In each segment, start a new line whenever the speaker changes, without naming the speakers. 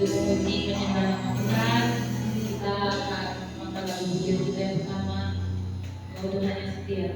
Di penyembahan Tuhan kita akan mengangkat lagu pujian kita yang pertama, bahwa Tuhan yang setia.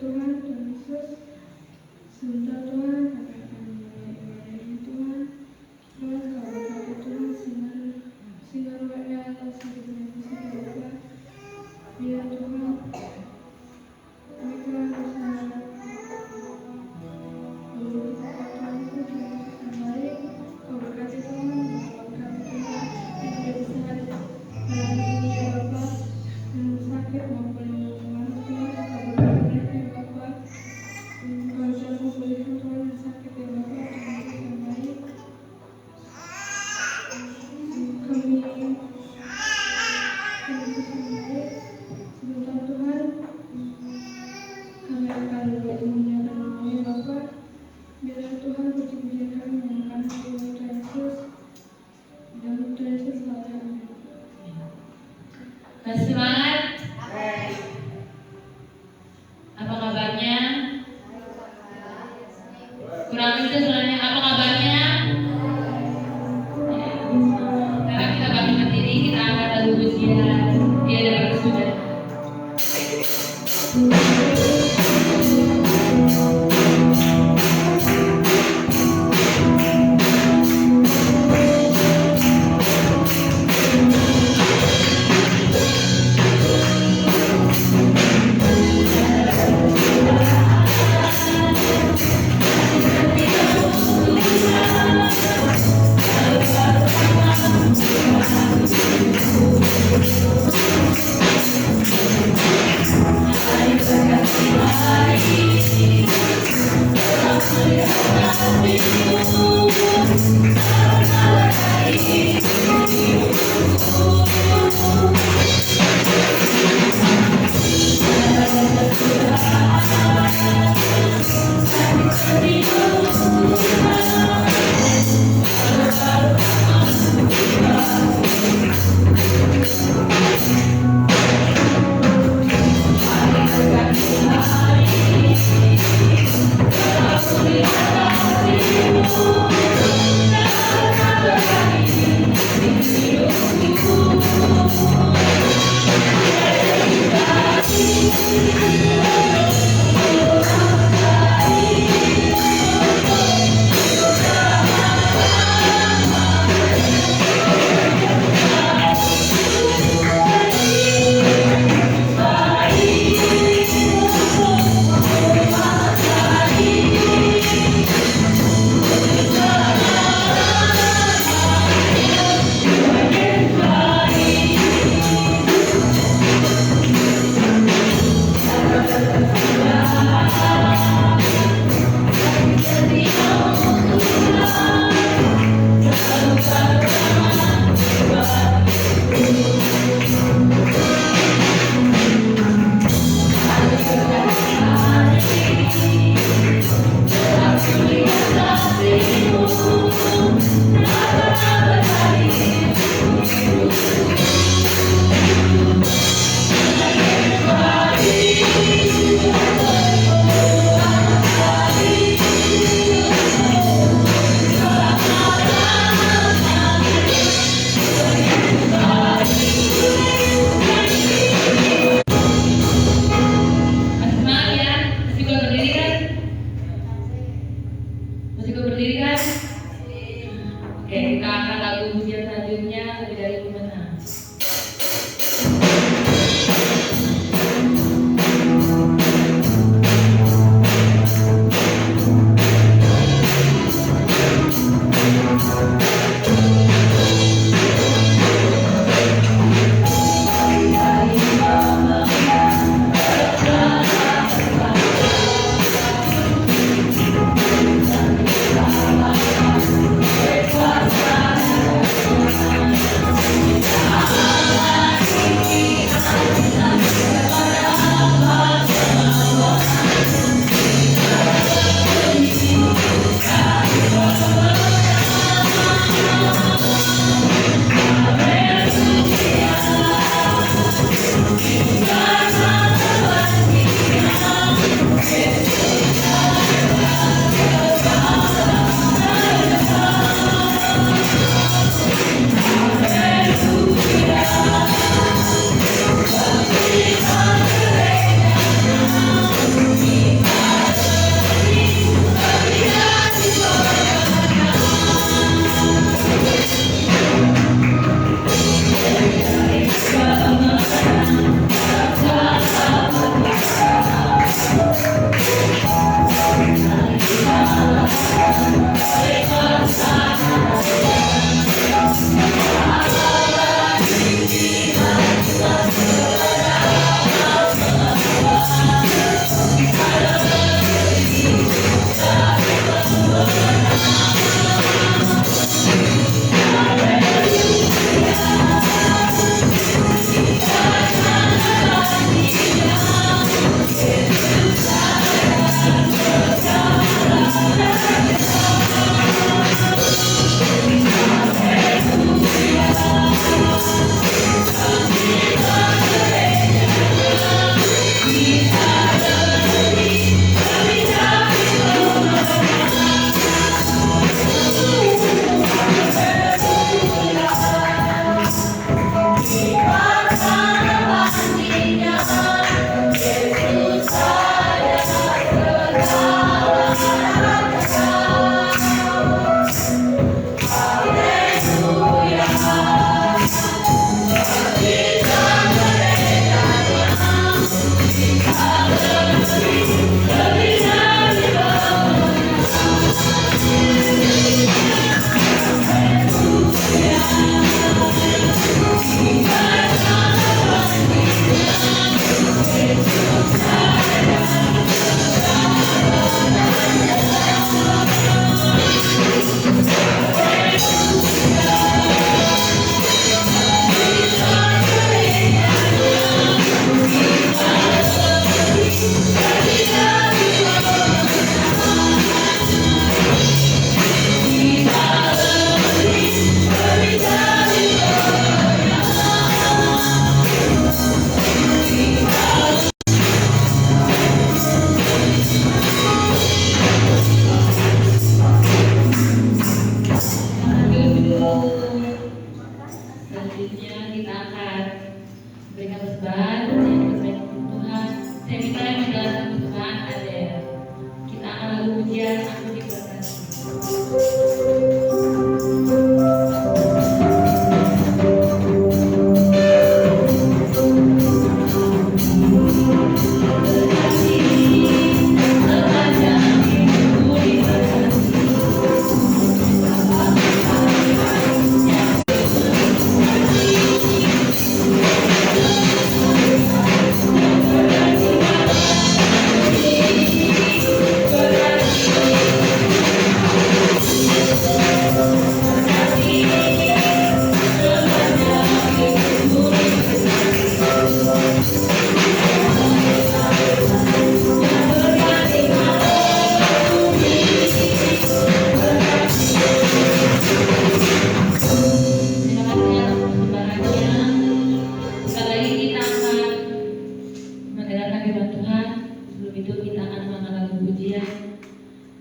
Tuhan, Tuhan Yesus. Sebentar Tuhan, kami akan mulai ibadah ini Tuhan. Tuhan, kau berkati Tuhan, singar rohnya atau sakitnya bisa Bapa. Biar Tuhan, kami Tuhan bersama Tuhan Yesus yang baik. Kau berkati Tuhan, membawa kami Tuhan yang tidak bisa hadir hari ini ya Bapa. Yang sakit maupun yang mengalami Tuhan, kau berkati mereka ya Bapa. Kau sudah memulihkan Tuhan yang sakit ya Bapa, Tuhan Yesus yang baik. Kami Yesus yang baik. Sebentar Tuhan, kami akan menyatakan nama ya Bapa. Biarlah Tuhan puji-pujian kami menyanyikan hati Tuhan Yesus. Dan Tuhan Yesus selalu amin.
Kasih semangat. Apa kabarnya? Kurang itu sebenarnya apa kabarnya? Ya, sekarang kita bangkit berdiri, kita akan lalu pujian Dia adalah Yesus.
Kita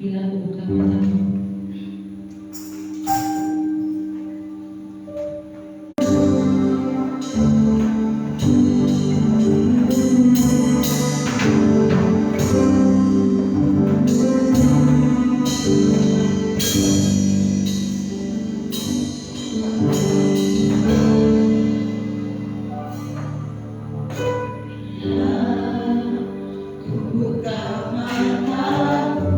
bila aku buka mataku. Buka mataku,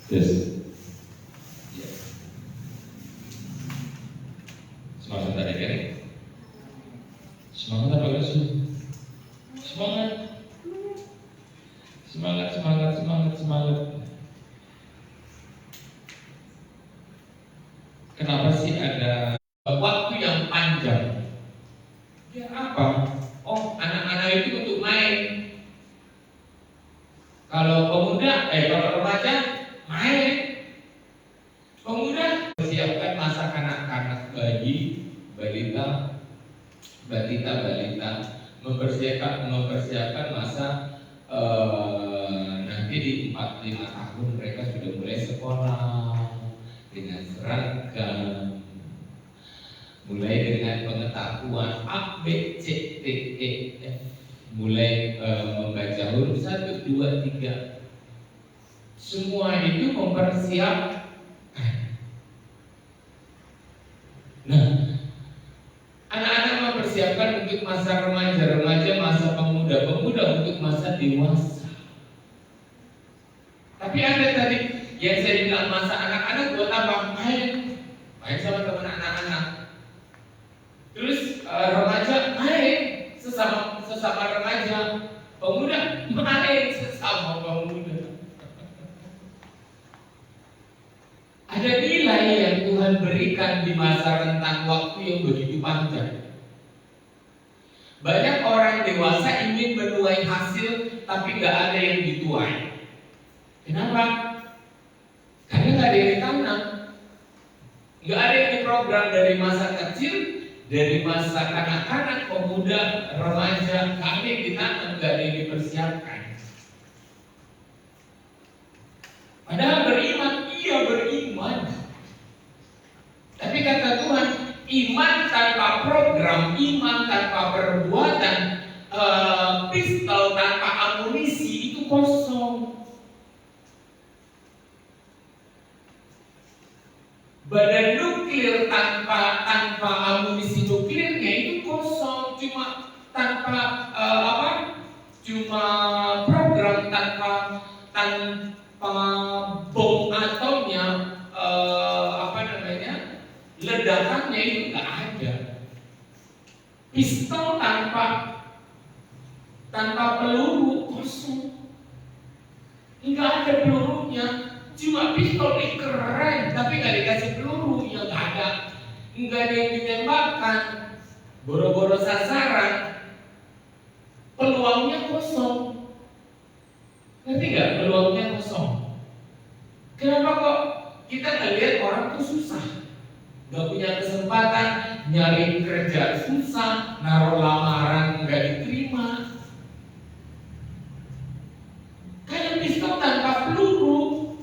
Yes. Ya. Semangat adik-adik. Semangat apa guys? Semangat. Semangat, semangat, semangat, semangat. Kenapa sih ada waktu yang panjang? Ya apa? Oh, anak-anak itu untuk main. Kalau pemuda, kalau remaja main. Pemuda persiapkan masa kanak-kanak, bayi, balita, mempersiapkan masa nanti di 4-5 tahun mereka sudah mulai sekolah dengan seragam, mulai dengan pengetahuan A, B, C, D, E, F, mulai membaca huruf 1, 2, 3. Semua itu mempersiapkan. Nah, anak-anak mempersiapkan untuk masa remaja, masa pemuda untuk masa dewasa. Tapi ada tadi yang saya bilang masa anak-anak buat apa? Main sama teman anak-anak. Terus remaja main sesama remaja, pemuda main sesama pemuda. Ada nilai yang Tuhan berikan di masa rentang waktu yang begitu panjang. Banyak orang dewasa ingin menuai hasil, tapi nggak ada yang dituai. Kenapa? Karena nggak ada yang ditanam, nggak ada yang diprogram dari masa kecil, dari masa kanak-kanak, pemuda, remaja, nggak ada yang ditanam, nggak ada yang dipersiapkan. Padahal beriman, iya beriman. Tapi kata Tuhan, iman tanpa program, iman tanpa perbuatan, pistol tanpa amunisi itu kosong. Badan nuklir tanpa amunisi nuklirnya itu kosong, cuma tanpa cuma program tanpa bom atomnya, ledakannya itu nggak ada. Pistol tanpa peluru kosong, nggak ada pelurunya. Cuma pistol ini keren, tapi nggak dikasih peluru, ya nggak ada. Nggak ada yang ditembakkan, boro-boro sasaran, peluangnya kosong. Ngerti nggak? Peluangnya kosong. Kenapa kok kita ngelihat orang tuh susah, nggak punya kesempatan, nyari kerja susah, naruh lamaran nggak diterima? Kayak pistol tanpa peluru.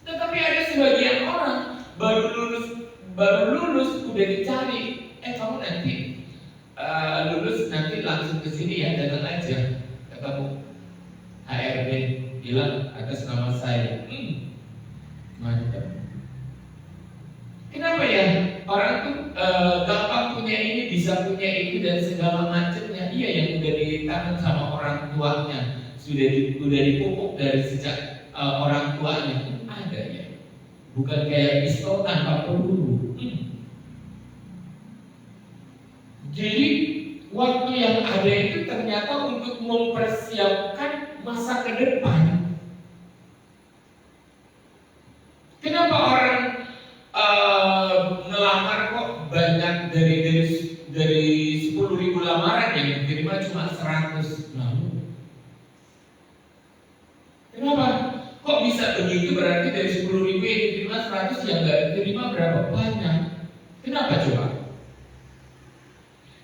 Tetapi ada sebagian orang baru lulus udah dicari, kamu nanti lulus nanti langsung ke sini ya, datang aja ketemu HRD, bilang atas nama saya. Mantap. Kenapa ya orang tuh gampang punya ini, bisa punya itu dan segala macamnya? Iya, yang udah ditanam sama orang tuanya, sudah dipupuk dari sejak orang tuanya. Ada ya, bukan kayak pistol tanpa peluru. Jadi waktu yang ada itu ternyata untuk mempersiapkan masa ke depan. Kenapa orang ngelamar kok banyak dari 10.000 lamaran yang diterima cuma 100? Kenapa? Kok bisa begitu? Berarti dari 10.000 yang diterima 100, yang nggak diterima berapa banyak? Kenapa coba?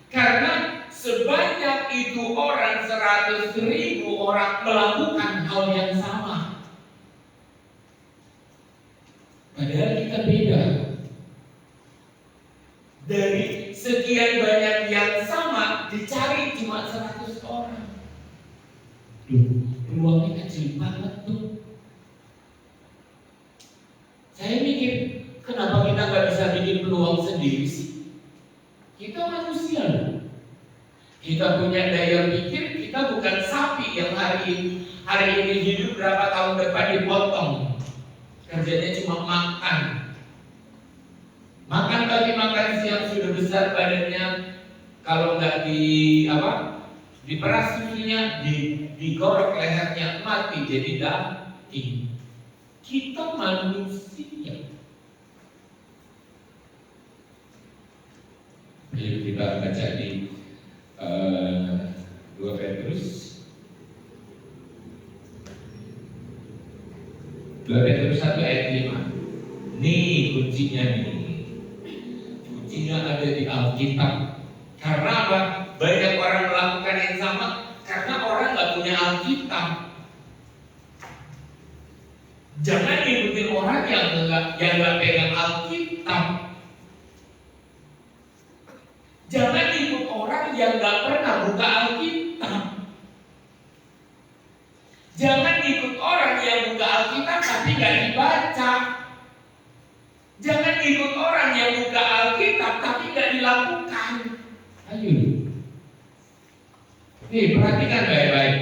Karena sebanyak itu orang, 100.000 orang melakukan hal yang sama. Padahal kita beda. Dari sekian banyak yang sama, dicari cuma 100 orang. Peluangnya kecil banget tuh. Saya mikir, kenapa kita nggak bisa bikin peluang sendiri sih? Kita manusia loh. Kita punya daya pikir, kita bukan sapi yang hari ini hidup, berapa tahun depan dipotong. kerjanya cuma makan. Makan pagi, makan siang, sudah besar badannya. Kalau nggak diperas susunya, digorok lehernya, mati jadi daging. Kita manusia. Jadi kita baca di 2 Petrus 1 ayat 5. Nih kuncinya nih. Kuncinya ada di Alkitab. Karena apa? Banyak orang melakukan yang sama karena orang nggak punya Alkitab. Jangan ikutin orang yang nggak pegang Alkitab. Jangan ikut orang yang nggak pernah buka Alkitab. Jangan ikut orang yang buka Alkitab tapi nggak dibaca. Jangan ikut orang yang buka Alkitab tapi nggak dilakukan. Ayo. Nih, perhatikan baik-baik.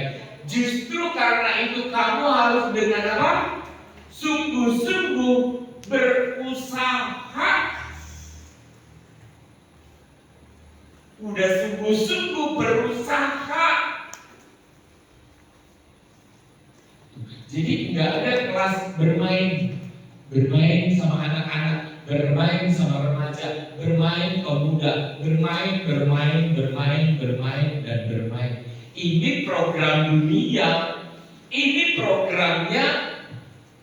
Justru karena itu kamu harus dengan apa? Sungguh-sungguh berusaha. Udah sungguh-sungguh berusaha. Jadi nggak ada kelas bermain sama anak-anak, bermain sama remaja, bermain kaum muda, bermain. Ini program dunia, ini programnya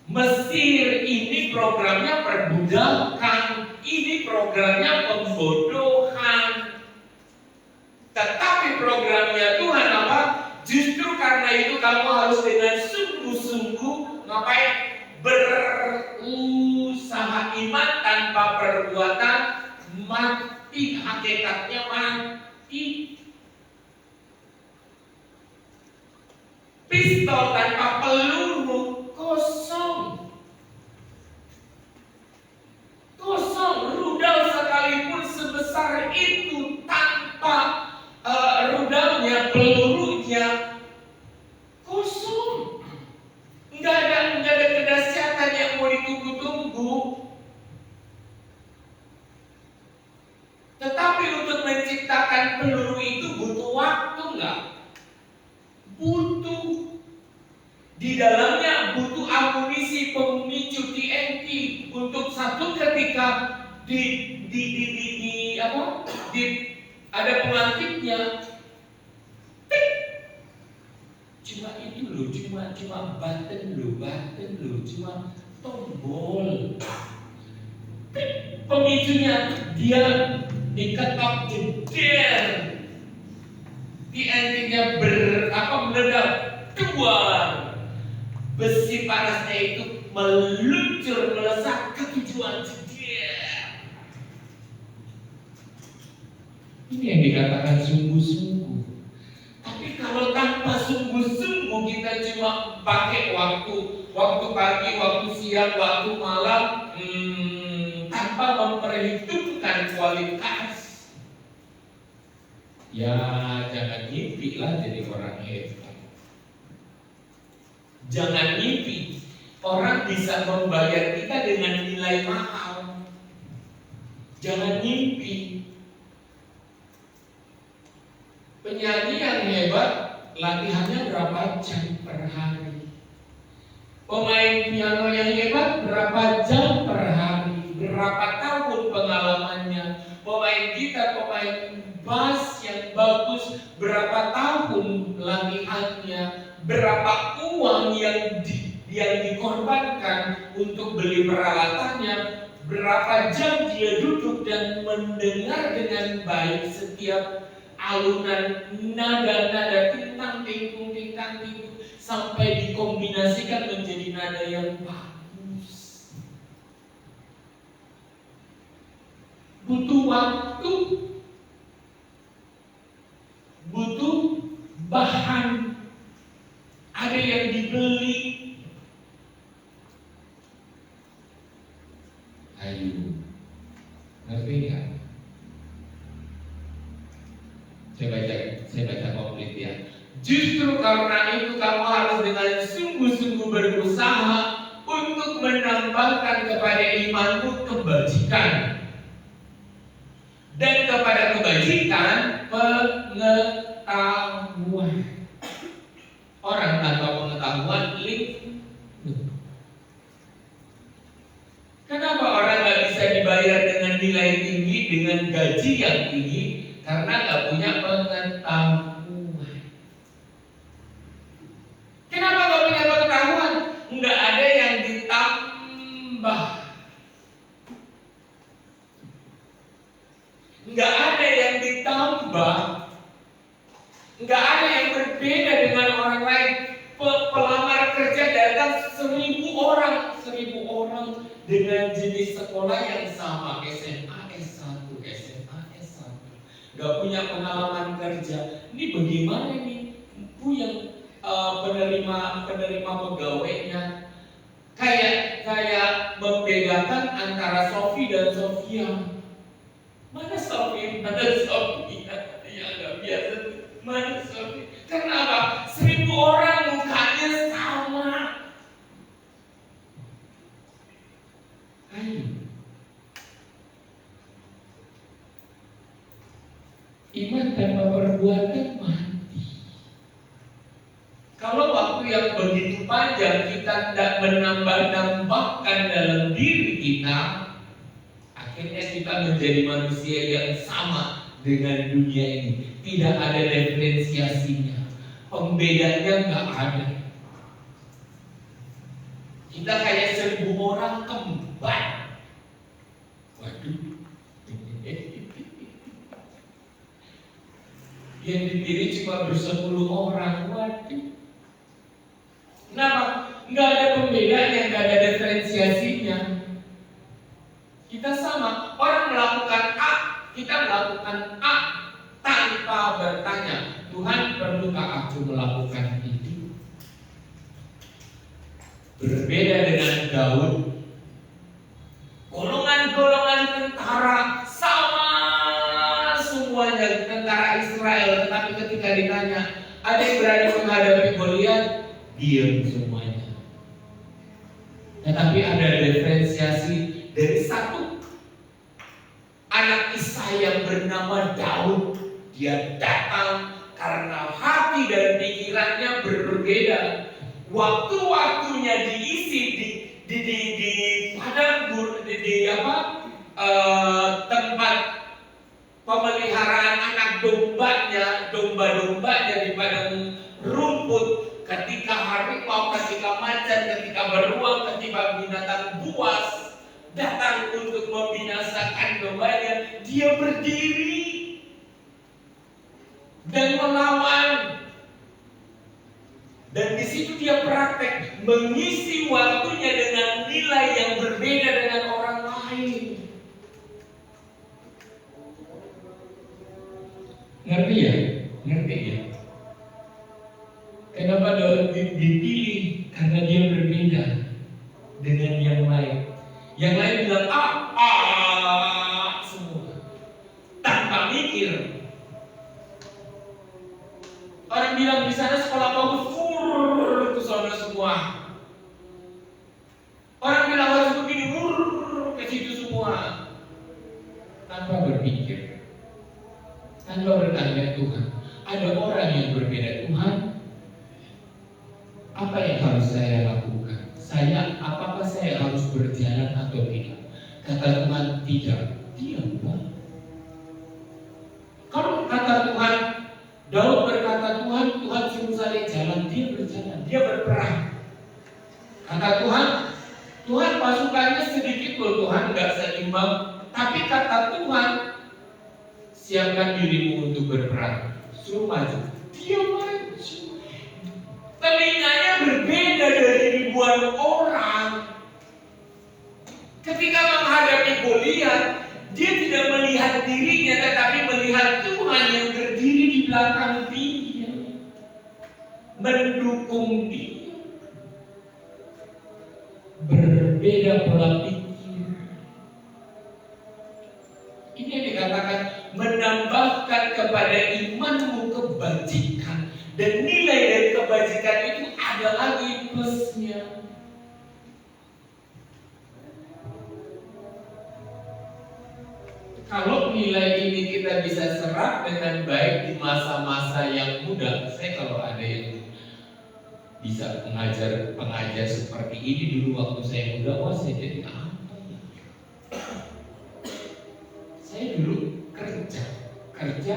Mesir, ini programnya perbudakan, ini programnya pembodohan. Tetapi programnya Tuhan apa? Justru karena itu kamu harus dengan sungguh-sungguh ngapain? Berusaha. Iman tanpa perbuatan mati, hakikatnya mati. Pistol tanpa peluru kosong. Rudal sekalipun sebesar itu tanpa rudalnya, pelurunya kosong. Nggak ada kedahsyatan yang mau ditunggu-tunggu. Tetapi untuk menciptakan peluru itu butuh waktu nggak? Butuh. Di dalamnya butuh amunisi pemicu TNT untuk satu ketika ada pelantiknya. Cuma itu loh, cuma button loh, cuma tombol. Pemicunya dia diketok jeder. TNT-nya meledak keluar. Besi panasnya itu meluncur melesat ke tujuan jeder. Ini yang dikatakan sungguh-sungguh. Tapi kalau tanpa sungguh-sungguh kita cuma pakai waktu pagi, waktu siang, waktu malam, tanpa memperhitungkan kualitas, ya jangan ngimpi lah jadi orang hebat. Jangan mimpi orang bisa membayar kita dengan nilai mahal. Jangan mimpi. Penyanyi yang hebat latihannya berapa jam per hari? Pemain piano yang hebat berapa jam per hari? Berapa tahun pengalamannya? Pemain gitar, pemain bass yang bagus berapa tahun latihannya? Berapa uang yang dikorbankan untuk beli peralatannya? Berapa jam dia duduk dan mendengar dengan baik setiap alunan nada-nada tintang tingkung sampai dikombinasikan menjadi nada yang bagus. Butuh waktu, butuh bahan. Ada yang dibeli. Ayo, ngerti nggak? Saya baca komplit ya. Justru karena itu kamu harus dengan sungguh-sungguh berusaha untuk untuk menambahkan kepada imanmu kebajikan, dan kepada kebajikan pengetahuan. Orang tanpa pengetahuan live. Kenapa orang nggak bisa dibayar dengan nilai tinggi, dengan gaji yang tinggi? Karena nggak punya pengetahuan. Kenapa nggak punya pengetahuan? Nggak ada yang ditambah, nggak ada yang ditambah, nggak ada yang berbeda dengan orang lain. Pelamar kerja datang 1.000 orang dengan jenis sekolah yang sama, SMA S1, SMA S1, nggak punya pengalaman kerja. Ini bagaimana nih Bu yang penerima pegawainya kayak membedakan antara Sofi dan Sofia. Mana Sofi, mana Sofia? Ya nggak biasa. Mana Sofi? Kenapa? 1.000 orang mukanya sama. Ayo. Iman tanpa perbuatan mati. Kalau waktu yang begitu panjang kita tidak menambahkan dalam diri kita, akhirnya kita menjadi manusia yang sama dengan dunia ini. Tidak ada diferensiasinya, pembedanya nggak ada. Kita kayak 1.000 orang kembar. Waduh. Yang dipilih cuma 10 orang. Waduh. Kenapa? Nggak ada pembedanya, nggak ada diferensiasinya. Kita sama. Orang melakukan A, kita melakukan A tanpa bertanya, Tuhan, perlukah aku melakukan itu? Berbeda dengan Daud, golongan-golongan tentara sama semuanya, tentara Israel, tetapi ketika ditanya, ada yang berani menghadapi Goliat, diam semuanya. Tetapi ada diferensiasi dari satu anak Isai yang bernama Daud. Dia datang karena hati dan pikirannya berbeda. Waktu-waktunya diisi di padang tempat pemeliharaan anak domba-dombanya di padang rumput. Ketika harimau, ketika macan, ketika beruang, ketika binatang buas datang untuk membinasakan dombanya, dia berdiri dan melawan. Dan di situ dia praktek mengisi waktunya dengan nilai yang berbeda dengan orang lain. Ngerti ya? Ngerti ya? Kenapa Daud dipilih? Karena dia berbeda dengan yang lain. Yang lain bilang semua tanpa mikir. Orang bilang di sana sekolah bagus, itu saudara semua. Orang bilang harus begini, ke situ semua. Tanpa berpikir, tanpa bertanya Tuhan. Ada orang yang berbeda. Tuhan, apa yang harus saya lakukan? Apakah saya harus berjalan atau tidak? Kata Tuhan, tidak. Diamlah. Kalau kata Tuhan, Daud berkata, Tuhan suruh saya jalan, dia berjalan, dia berperang. Kata Tuhan pasukannya sedikit loh Tuhan, gak seimbang. Tapi kata Tuhan, siapkan dirimu untuk berperang, suruh maju, dia maju. Telinganya berbeda dari ribuan orang. Ketika menghadapi Goliat, dia tidak melihat dirinya, tetapi melihat Tuhan yang berdiri di belakang dia, mendukung dia. Berbeda pola pikir. Ini yang dikatakan menambahkan kepada imanmu kebajikan. Dan nilai dari kebajikan itu ada lagi plusnya. kalau nilai ini kita bisa serap dengan baik di masa-masa yang muda, saya kalau ada yang bisa pengajar seperti ini dulu waktu saya muda, wah saya jadi apa ya? Saya dulu kerja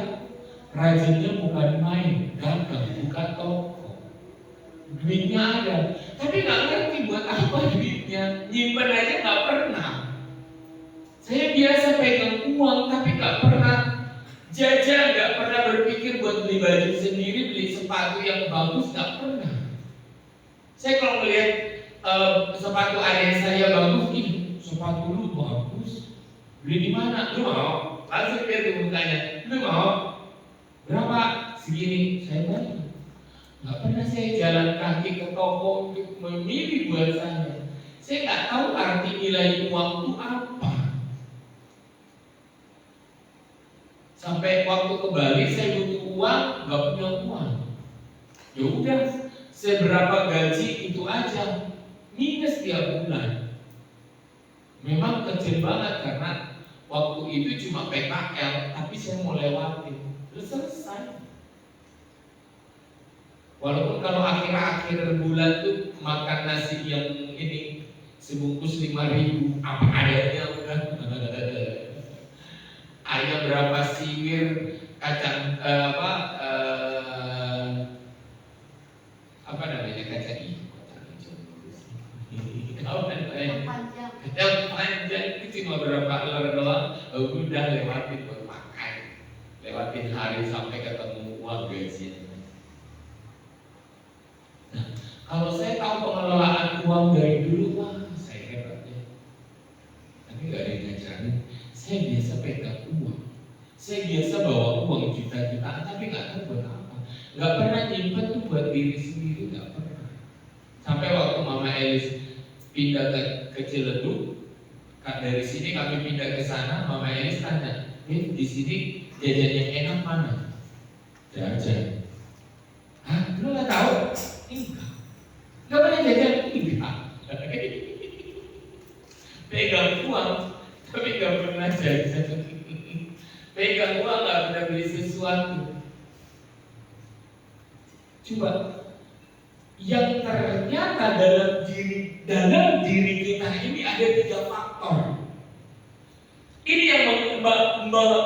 rajinnya bukan main, dagang, buka toko, duitnya ada, tapi nggak ngerti buat apa duitnya, nyimpen aja nggak pernah. Saya biasa pegang uang, tapi nggak pernah jajan, nggak pernah berpikir buat beli baju sendiri, beli sepatu yang bagus, nggak pernah. Saya kalau melihat sepatu ayah saya bagus, ini sepatu lu bagus, beli di mana? Lu mau? Langsung lihat di mukanya, lu mau? Berapa? Segini. Saya bayar. Nggak pernah saya jalan kaki ke toko untuk memilih buat saya. Saya nggak tahu arti nilai uang itu apa. Sampai waktu ke Bali saya butuh uang, nggak punya uang. Ya udah, seberapa gaji itu aja, minus tiap bulan. Memang kecil banget karena waktu itu cuma PKL, tapi saya mau lewatin, terus selesai. Walaupun kalau akhir-akhir bulan tuh makan nasi yang ini sebungkus 5.000, apa adanya udah. Ayam berapa siwir, kacang apa namanya, kacang hijau, kacang panjang itu cuma berapa ler doang, udah lewatin buat makan, lewatin hari sampai ketemu uang gajian. Nah, kalau saya tahu pengelolaan uang dari dulu, wah saya hebat ya. Tapi nggak ada yang ngajarin. Saya biasa pegang uang, saya biasa bawa uang juta-jutaan, tapi nggak tahu buat apa. Nggak pernah nyimpen tuh buat diri sendiri, nggak pernah. Sampai waktu Mama Elis pindah ke Ciledug, dari sini kami pindah ke sana, Mama Elis tanya, di sini jajan yang enak mana? Jajan. Hah? Lu nggak tahu? Enggak. Nggak pernah jajan? Enggak. Pegang uang, tapi nggak pernah jajan. Pegang uang nggak pernah beli sesuatu. Coba, yang ternyata dalam diri kita ini ada 3 faktor. Ini yang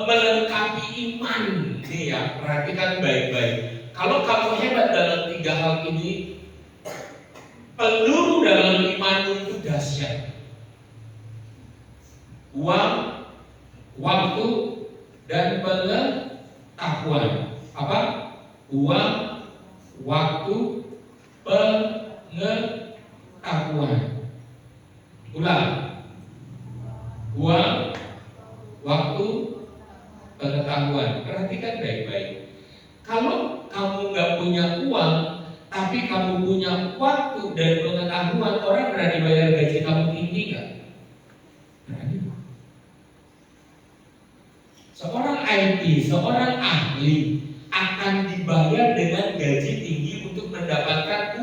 melengkapi iman. Nih ya, perhatikan baik-baik. Kalau kamu hebat dalam 3 hal ini, peluru dalam imanmu itu dahsyat. Uang, waktu, dan pengetahuan. Apa? Uang, waktu, pengetahuan. Ulang. Uang, waktu, pengetahuan. Perhatikan baik-baik. Kalau kamu nggak punya uang, tapi kamu punya waktu dan pengetahuan, orang berani bayar gaji kamu tinggi nggak? Berani. Seorang IT, seorang ahli akan dibayar dengan gaji tinggi untuk mendapatkan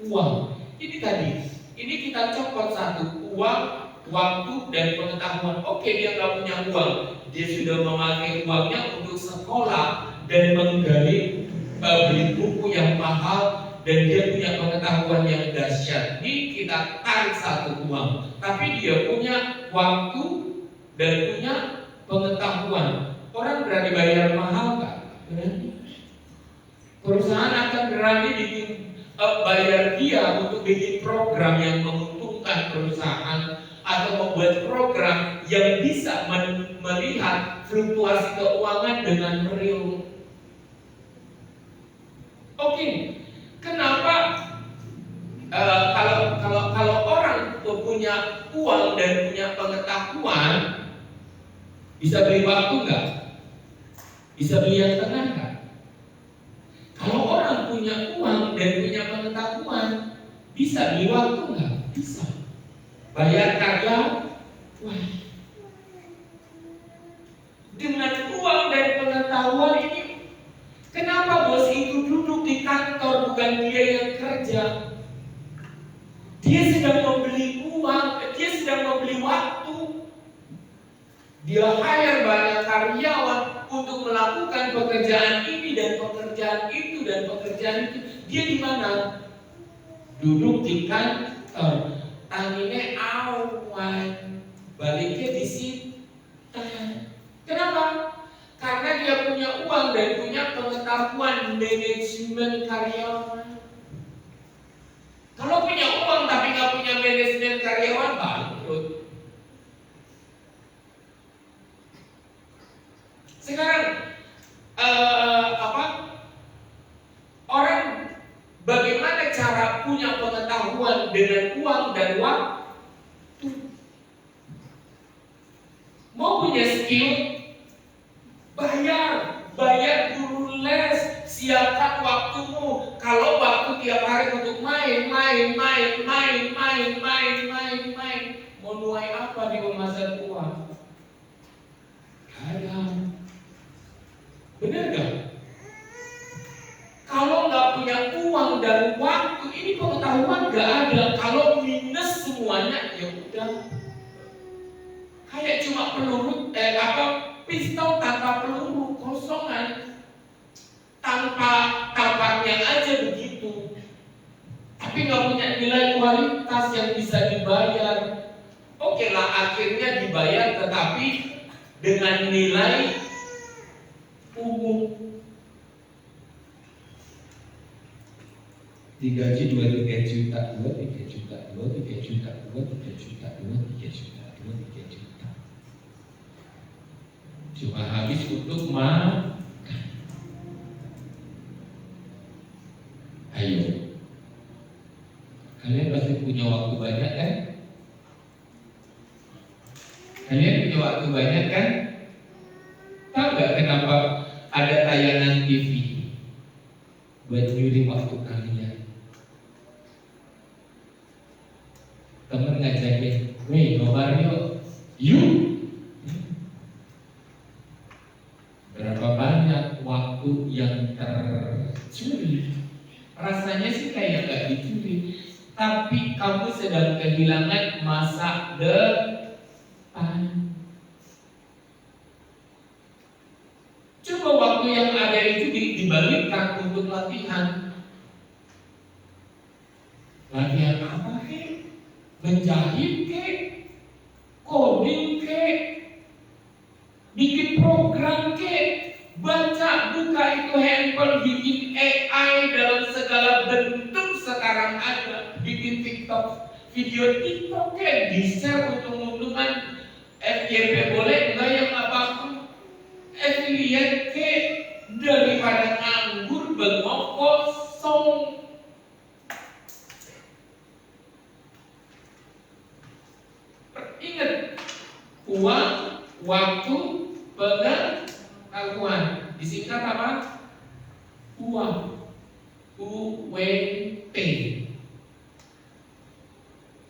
uang. Ini tadi, ini kita copot satu, uang, waktu, dan pengetahuan. Oke, dia nggak punya uang, dia sudah memakai uangnya untuk sekolah dan menggali beli buku yang mahal, dan dia punya pengetahuan yang dahsyat. Ini kita tarik satu uang, tapi dia punya waktu dan punya pengetahuan. Orang berani bayar mahal nggak? Berani. Perusahaan akan berani bayar dia untuk bikin program yang menguntungkan perusahaan atau membuat program yang bisa melihat fluktuasi keuangan dengan real. Oke, kenapa kalau orang punya uang dan punya pengetahuan, bisa beli waktu nggak? Bisa beli yang tengah nggak? Kalau orang punya uang dan punya pengetahuan, bisa beli waktu nggak? Bisa. Bayar karya, wah. Dengan uang dan pengetahuan ini, kenapa bos itu duduk di kantor bukan dia yang kerja? Dia sedang membeli uang, dia sedang membeli waktu. Dia hire banyak karyawan untuk melakukan pekerjaan ini dan pekerjaan itu dan pekerjaan itu. Dia di mana? Duduk di kantor. Tangine awan, baliknya di situ. Kenapa? Karena dia punya uang dan punya pengetahuan manajemen karyawan. Kalau punya uang tapi nggak punya manajemen karyawan, bangkrut. Sekarang orang bagaimana cara punya pengetahuan dengan uang dan waktu? Mau punya skill, bayar guru les, siapkan waktumu. Kalau waktu tiap hari untuk main, mau nuai apa di pemasaran uang? Ada. Benar gak? Kalau nggak punya uang dan waktu, ini pengetahuan nggak ada. Kalau minus semuanya, ya udah. Kayak cuma peluru, pistol tanpa peluru, kosongan. Tampaknya aja begitu. Tapi nggak punya nilai kualitas yang bisa dibayar. Oke lah, akhirnya dibayar, tetapi dengan nilai umum. Digaji 23 juta, 23 juta, 23 juta, 23 juta, 23 juta, 23 juta. Cuma habis untuk Ayo. Kalian pasti punya waktu banyak kan? Kalian punya waktu banyak kan? Tahu gak kenapa ada tayangan TV buat nyuri waktu kalian? Temen ngajakin, weh nobar yuk. Berapa banyak waktu yang tercuri? Rasanya sih kayak gak dicuri, tapi kamu sedang kehilangan masa depan. Coba waktu yang ada itu dibalikkan untuk latihan. Latihan apa kek? Menjahit kek? Coding kek? Bikin program kek? Baca, buka itu handphone, bikin AI dalam segala bentuk sekarang ada. Bikin TikTok, video TikTok kek? Di-share untung-untungan FYP boleh enggak yang apapun? Affiliate kek? Daripada nganggur bengok kosong. Ingat, uang, waktu, pengetahuan. Disingkat apa? Uang. UWP.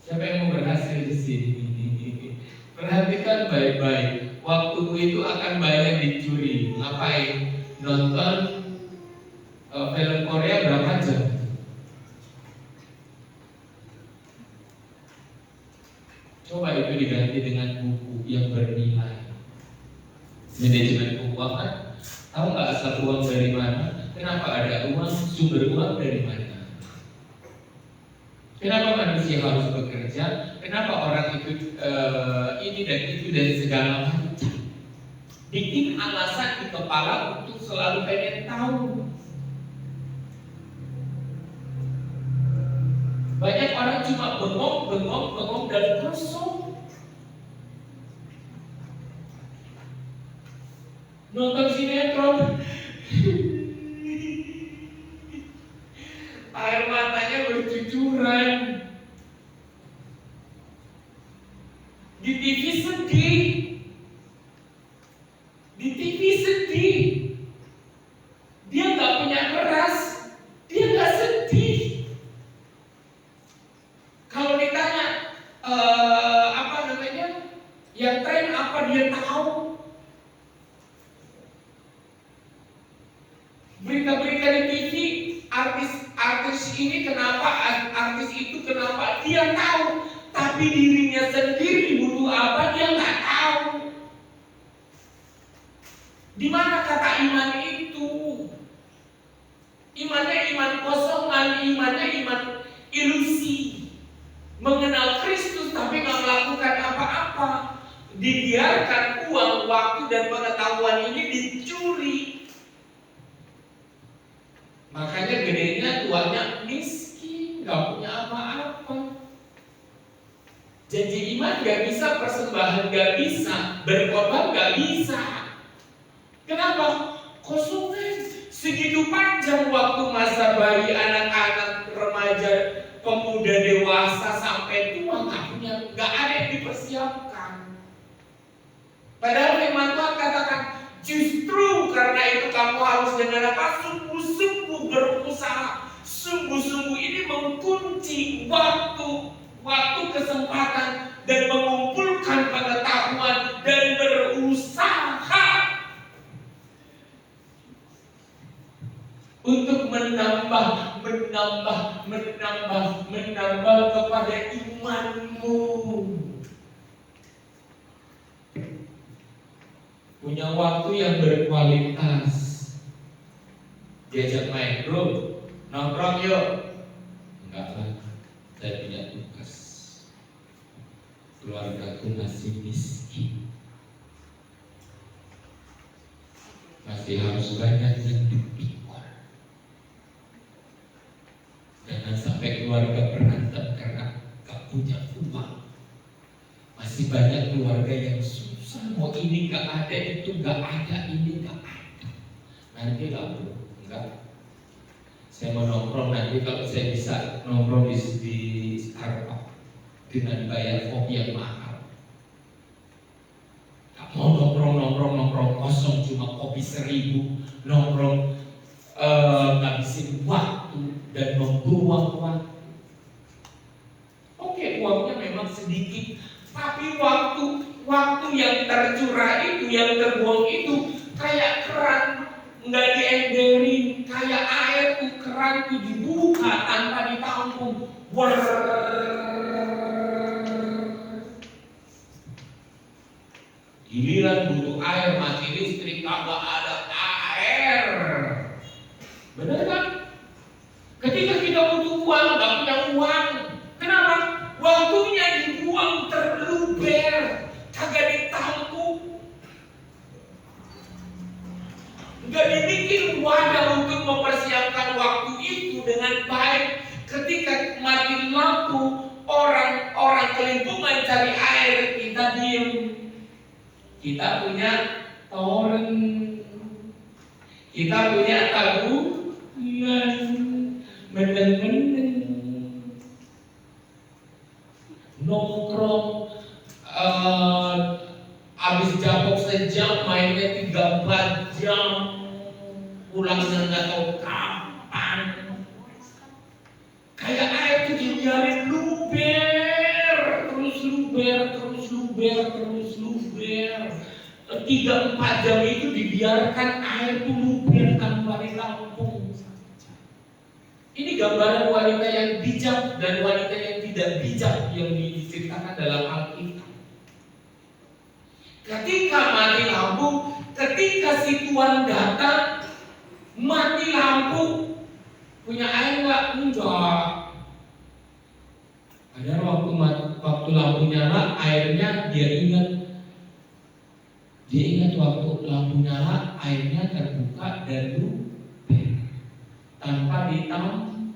Siapa yang mau berhasil di sini? Perhatikan baik-baik. Waktumu itu akan banyak dicuri. Ngapain? Nonton film Korea berapa jam? Coba itu diganti dengan buku yang bernilai. Manajemen keuangan. Tahu nggak asal uang dari mana? Kenapa ada uang? Sumber uang dari mana? Kenapa manusia harus bekerja? Kenapa orang itu ini dan itu dan segala macam? Bikin alasan di kepala untuk selalu pengen tahu. Banyak orang cuma bengong dan kosong. Nonton sinetron, air matanya bercucuran. Di TV sedih. Di TV sedih. Dia nggak punya beras, dia nggak sedih. Kalau ditanya yang tren apa dia tahu. Berita-berita di TV, artis ini kenapa, artis itu kenapa, dia tahu. Tapi dirinya sendiri butuh apa dia nggak tahu. Di mana kata iman itu? Imannya iman kosongan, imannya iman ilusi. Mengenal Kristus tapi nggak melakukan apa-apa. Dibiarkan uang, waktu, dan pengetahuan ini dicuri. Makanya gedenya tuanya miskin, nggak punya apa-apa. Janji iman gak bisa, persembahan gak bisa, berkorban gak bisa. Kenapa? Kosongan. Segitu panjang waktu masa bayi, anak-anak, remaja, pemuda, dewasa, sampai tua gak ada yang dipersiapkan. Padahal firman Tuhan katakan, justru karena itu kamu harus dengan apa? Sungguh-sungguh berusaha. Sungguh-sungguh ini mengunci waktu kesempatan dan mengumpulkan pengetahuan dan berusaha untuk menambah kepada imanmu. Punya waktu yang berkualitas. Diajak main, bro, nongkrong yuk. Enggak lah, saya punya tugas. Keluargaku masih miskin, masih harus banyak yang dipikul. Jangan sampai keluarga berantem karena gak punya uang. Masih banyak keluarga yang susah, mau ini gak ada, itu gak ada, ini gak ada. Nanti lah bro, enggak. Saya mau nongkrong nanti kalau saya bisa nongkrong di Starbucks dengan bayar kopi yang mahal. Gak mau nongkrong kosong cuma kopi 1.000, nongkrong ngabisin waktu dan membuang waktu. Oke, uangnya memang sedikit, tapi waktu yang tercurah itu, yang terbuang itu kayak keran nggak dienderin, kayak air tuh, keran tuh dibuka tanpa ditampung. Giliran butuh air, mati listrik, kagak ada air. Benar kan? Ketika kita butuh uang, nggak punya uang. Kenapa? Waktunya dibuang terluber, kagak ditampung. Nggak dibikin wadah untuk mempersiapkan waktu itu dengan baik. Ketika mati lampu, orang-orang kelimpungan cari air, kita diem. Kita punya toren, kita punya tabungan, mendeng-mendeng, nongkrong, habis jabok sejam, mainnya 3-4 jam, pulangnya nggak tahu kapan. Kayak air itu dibiarin luber, terus luber. 3-4 jam itu dibiarkan air itu luber tanpa ditampung. Ini gambaran wanita yang bijak dan wanita yang tidak bijak yang diceritakan dalam Alkitab. Ketika mati lampu, ketika si tuan datang, mati lampu, punya air nggak? Enggak. Padahal waktu lampu nyala, airnya dia ingat waktu lampu nyala, airnya terbuka dan luber tanpa ditampung.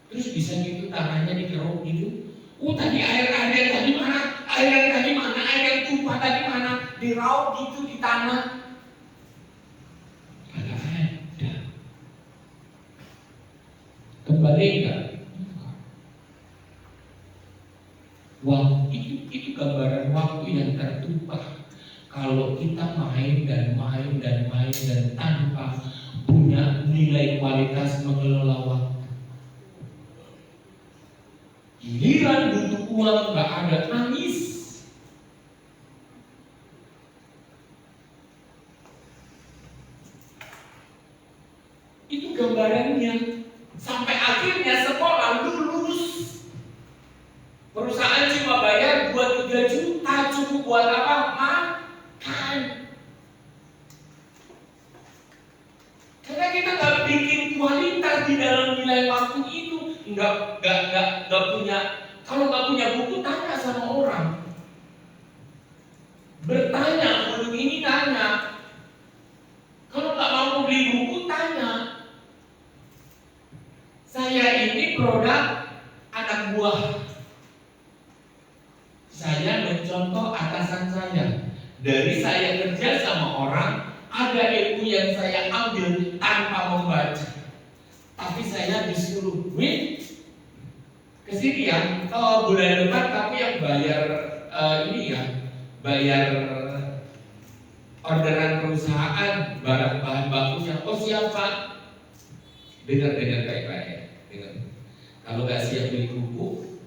Terus bisa gitu tangannya dikeruk gitu. Tadi air tadi mana? Air yang tadi mana? Air yang tumpah tadi mana? Diraup gitu di tanah. Ada ada. Kembali enggak? Wah, itu gambaran waktu yang tertumpah. Kalau kita main dan tanpa punya nilai kualitas mengelola waktu. Giliran butuh uang nggak ada, nangis. Itu gambarannya. Sampai akhirnya sekolah lulus, perusahaan cuma bayar 2-3 juta, cukup buat apa? Makan. punya waktu itu, nggak punya. Kalau nggak punya buku, tanya sama orang. Bertanya, guru ini tanya. Kalau nggak mampu beli buku, tanya. Saya ini produk anak buah. Saya mencontoh atasan saya. Dari saya kerja sama orang, ada ilmu yang saya ambil tanpa membaca. Tapi saya disuruh, wih, kesini ya, kalau bulan depan tapi yang bayar bayar orderan perusahaan barang bahan bakunya. Oh siapa? Dengar baik-baik. Dengar. Kalau nggak siap beli buku,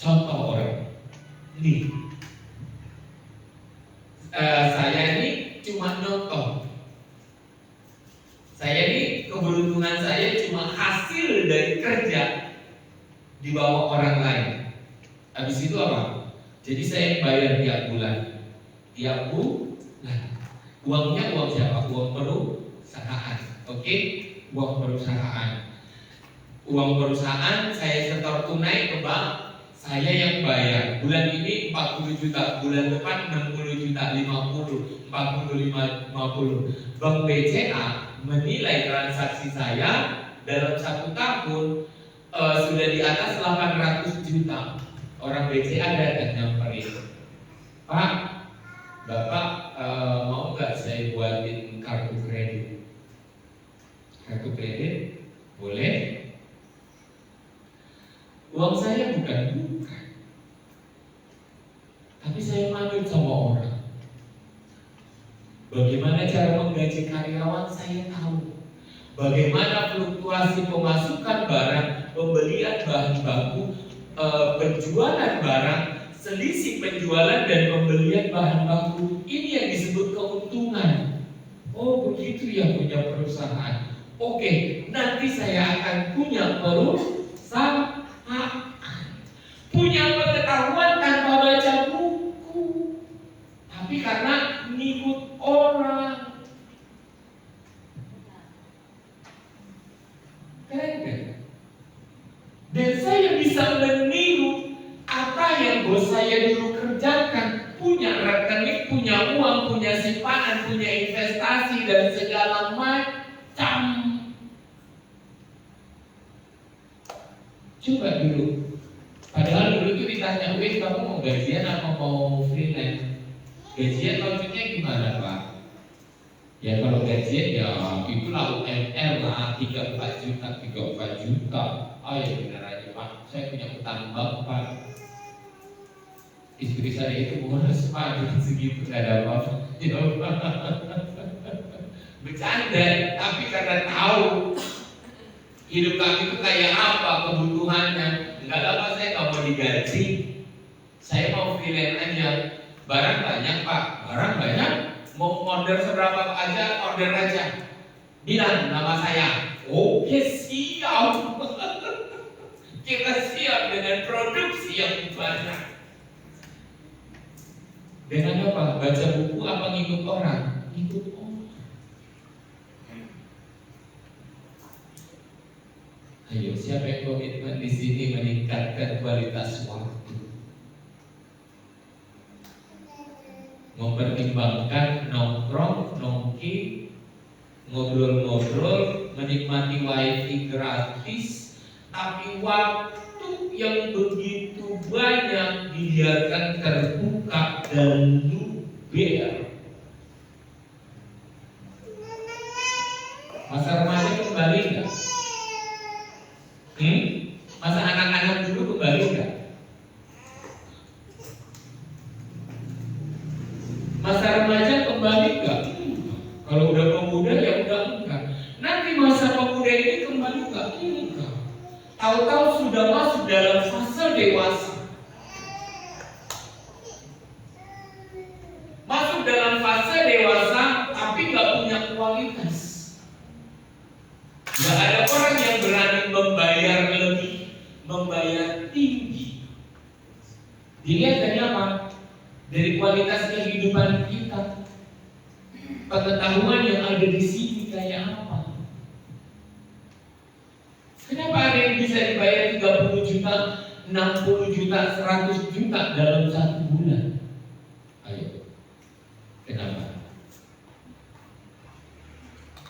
contoh orang. Nih, saya ini cuma contoh. Saya ini keberuntungan saya cuma hasil dari kerja di bawah orang lain. Habis itu apa? Jadi saya bayar tiap bulan. Tiap bulan. Uangnya uang siapa? Uang perusahaan. Oke? Uang perusahaan. Uang perusahaan saya setor tunai ke bank. Saya yang bayar. Bulan ini 40 juta, bulan depan 60 juta, 50, 45, 50. Bank BCA menilai transaksi saya dalam 1 tahun sudah di atas 800 juta. Orang BCA datang nyamperin, Pak, Bapak mau nggak saya buatin kartu kredit? Kartu kredit? Boleh. Uang saya bukan, tapi saya manut sama orang. Bagaimana cara menggaji karyawan saya tahu. Bagaimana fluktuasi pemasukan barang, pembelian bahan baku, penjualan barang, selisih penjualan dan pembelian bahan baku. Ini yang disebut keuntungan. Oh begitu ya punya perusahaan. Oke, nanti saya akan punya perusahaan. Punya pengetahuan tanpa baca buku, tapi karena ngikut orang. Keren kan? Dan saya bisa meniru apa yang bos saya dulu kerjakan. Punya rekening, punya uang, punya simpanan, punya investasi dan segala macam. Coba dulu. Padahal dulu itu ditanya, weh kamu mau gajian atau mau freelance? Gajian maksudnya gimana Pak? Ya kalau gajian ya itulah UMR lah 3-4 juta. Oh ya benar aja Pak, saya punya utang bank Pak. Istri saya itu bonus Pak, segitu gak ada apa-apa. Bercanda, tapi karena tahu hidup kami itu kayak apa kebutuhannya. Enggak lama saya nggak mau digaji, saya mau freelance aja. Barang banyak Pak, barang banyak. Mau order seberapa aja, order aja. Bilang nama saya. Oke siap. Kita siap dengan produksi yang banyak. Dengan apa? Baca buku apa ngikut orang? Ngikut orang. Ayo, siapa yang komitmen di sini meningkatkan kualitas waktu? Mempertimbangkan nongkrong, nongki, ngobrol-ngobrol, menikmati wifi gratis, tapi waktu yang begitu banyak dibiarkan terbuka dan luber. Masa remaja kembali nggak? Masa anak-anak dulu kembali nggak? Masa remaja kembali nggak? Kalau udah pemuda ya udah enggak. Nanti masa pemuda ini kembali nggak? Enggak. Tahu-tahu sudah masuk dalam fase dewasa. Masuk dalam fase dewasa tapi nggak punya kualitas. Nggak ada orang yang berani membayar lebih, membayar tinggi. Dilihat dari apa? Dari kualitas kehidupan kita. Pengetahuan yang ada di sini kayak apa? Kenapa ada yang bisa dibayar 30 juta, 60 juta, 100 juta dalam 1 bulan? Ayo, kenapa?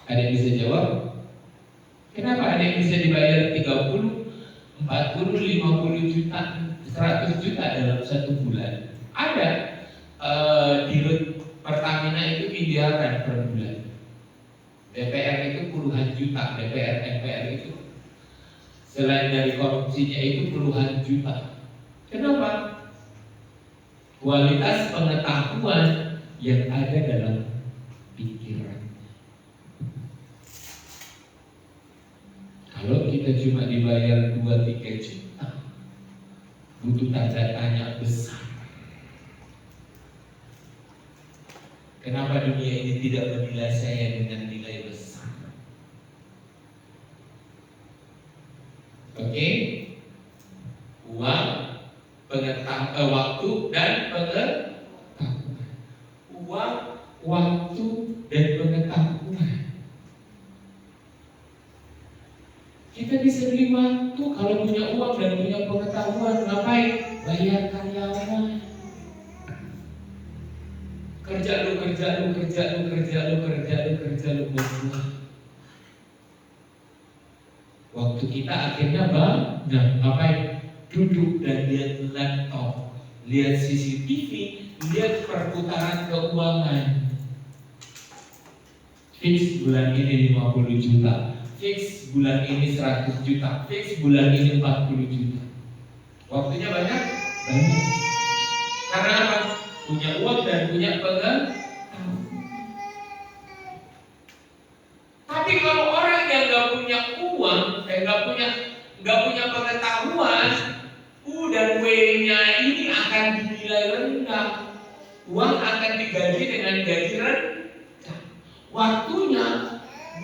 Ada yang bisa jawab? Kenapa ada yang bisa dibayar 30, 40, 50 juta, 100 juta dalam 1 bulan? Ada. Di Pertamina itu miliaran per bulan. DPR itu puluhan juta, DPR, MPR itu. Selain dari korupsinya itu puluhan juta. Kenapa? Kualitas pengetahuan yang ada dalam pikiran. Kalau kita cuma dibayar 2-3 juta, butuh tanda tanya besar. Kenapa dunia ini tidak menilai saya dengan nilai besar? Oke? Uang, waktu dan pengetahuan. Uang, waktu dan pengetahuan. Kita bisa beli waktu kalau punya uang dan punya pengetahuan. Ngapain? Bayar karyawan. Kerja lu buat gua. Waktu kita akhirnya banyak ngapain? Duduk dan lihat laptop, lihat CCTV, lihat perputaran keuangan. Fix bulan ini 50 juta, fix bulan ini 100 juta, fix bulan ini 40 juta. Waktunya banyak? Banyak. Karena apa? Punya uang dan punya pengetahuan. Tapi kalau orang yang nggak punya uang, nggak punya pengetahuan, U dan W-nya ini akan dinilai rendah. Uang akan digaji dengan gaji rendah. Waktunya,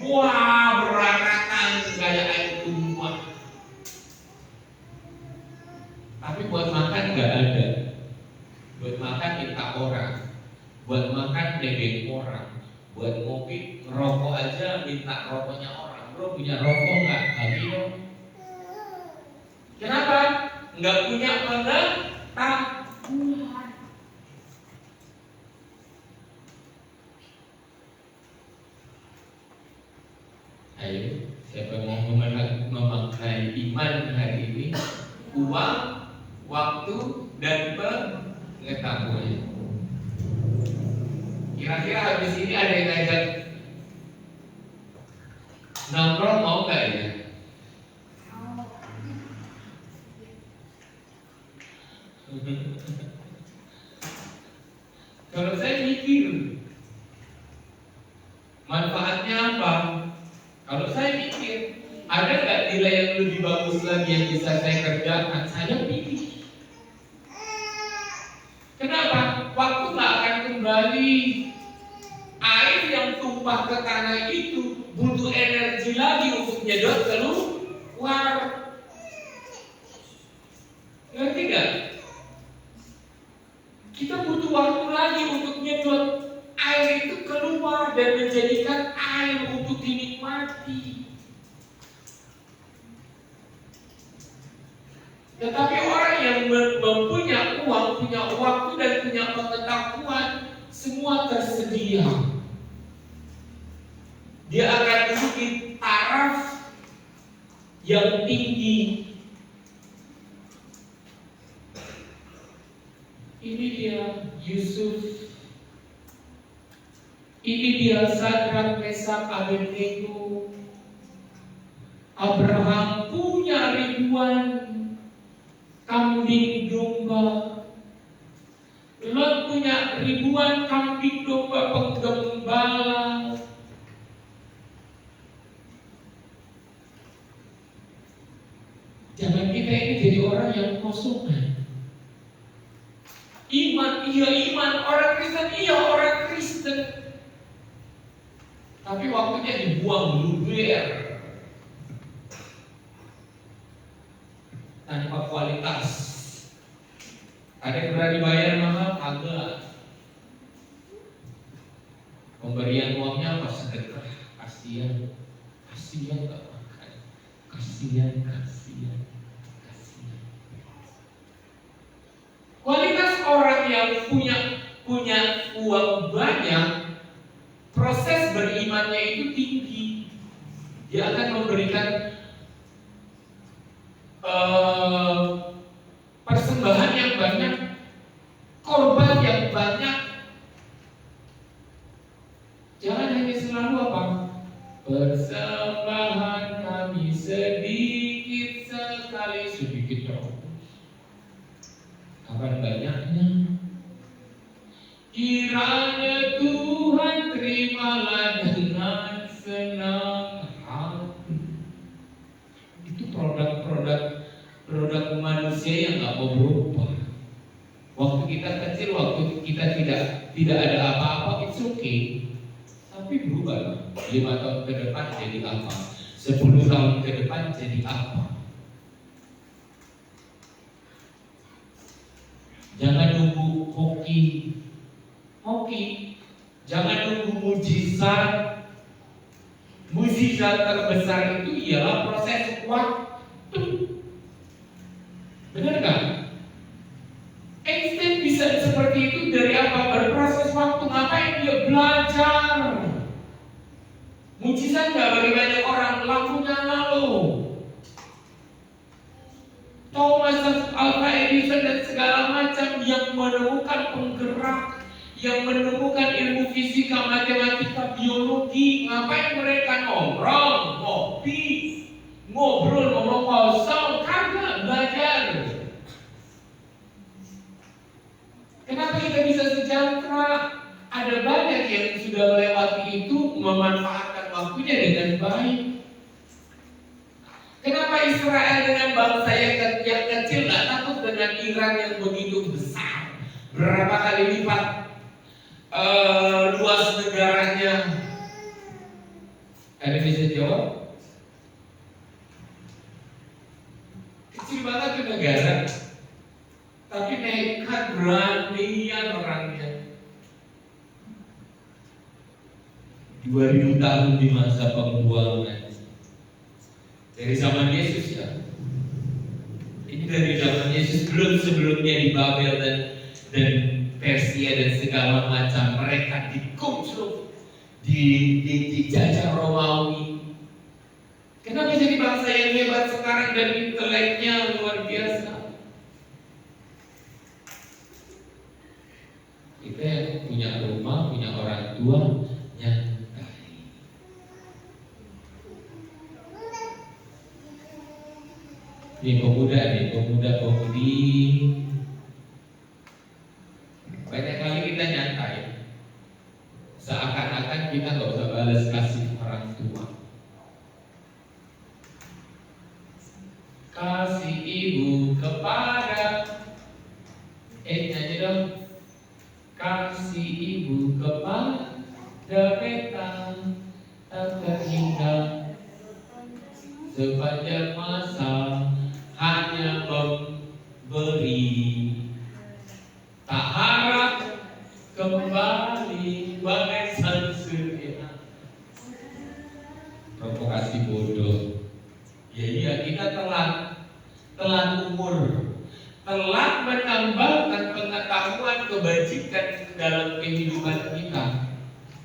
wah berantakan kayak air tumpah. Tapi buat makan nggak ada. Buat makan minta orang, buat makan nebeng orang, buat ngopi, ngerokok aja minta rokoknya orang. Bro punya rokok nggak? Lagi dong. Kenapa? Nggak punya pengetahuan. Ayo, siapa mau memakai iman hari ini? Uang, waktu, dan pengetahuan. Kira-kira habis ini ada yang ngajak nongkrong, mau nggak ya? Kalau saya mikir manfaatnya apa? Kalau saya mikir ada nggak nilai yang lebih bagus lagi yang bisa saya kerjakan? Saya pilih. Kenapa? Waktu nggak akan kembali. Air yang tumpah ke tanah itu butuh energi lagi untuk nyedot keluar. Ngerti nggak? Kita butuh waktu lagi untuk nyedot air itu keluar dan menjadikan air untuk dinikmati. Tetapi orang yang mempunyai uang, punya waktu dan punya pengetahuan, semua tersedia. Dia akan duduk di taraf yang tinggi. Ini dia Yusuf. Ini dia Sadrak, Mesak, Abednego. Abraham punya ribuan kambing domba. Lot punya ribuan kambing domba penggembala. Jangan kita ini jadi orang yang kosongan. Iman, iya iman. Orang Kristen, iya orang Kristen. Tapi waktunya dibuang luber tanpa kualitas. Ada yang berani bayar mahal? Agak. Pemberian uangnya apa? Sedekah. Kasihan gak makan. Kasihan kasihan. Kualitas orang yang punya uang banyak, proses berimannya itu tinggi. Dia akan memberikan persembahan yang banyak, korban yang banyak. Jangan hanya selalu apa? Persembahan kami sedikit sekali, sedikit terus. Kapan banyaknya? Kiranya Tuhan terimalah dengan senang hati. Itu produk manusia yang nggak mau berubah. Waktu kita kecil, waktu kita tidak ada apa-apa, it's okay. Tapi berubah. 5 tahun ke depan jadi apa? 10 tahun ke depan jadi apa? Jangan nunggu hoki. Jangan nunggu mujizat. Mujizat terbesar itu ialah proses waktu. Benar nggak? Einstein bisa seperti itu dari apa? Berproses waktu. Ngapain dia belajar? Mujizat nggak bagi banyak orang, lakunya lalu. Thomas Alva Edison dan segala macam yang menemukan penggerak, yang menemukan ilmu fisika, matematika, biologi. Ngapain mereka nongkrong, ngopi, ngobrol, ngomong kosong? Karena belajar. Kenapa kita bisa sejahtera? Ada banyak yang sudah melewati itu, memanfaatkan waktunya dengan baik. Kenapa Israel dengan bangsa yang kecil nggak takut dengan Iran yang begitu besar? Berapa kali lipat luas negaranya? Ada bisa jawab? Kecil banget ke negara, tapi nekat beranian orangnya. 2000 tahun di masa pembuangan. Dari zaman Yesus ya. Ini dari zaman Yesus, sebelumnya di Babel dan Persia dan segala macam. Mereka dikucuk, dijajah Romawi. Kenapa jadi bangsa yang hebat sekarang dan inteleknya luar biasa? Kita yang punya rumah, punya orang tua, ini pemuda-pemudi. Banyak kali kita nyantai, seakan-akan kita nggak usah balas kasih orang tua. Kasih ibu kepada, nyanyi dong. Kasih ibu kepada beta tak terhingga sepanjang masa. Hanya memberi, tak harap kembali bagai sang surya. Provokasi bodoh. Ya kita telat umur, telat menambahkan pengetahuan kebajikan dalam kehidupan kita.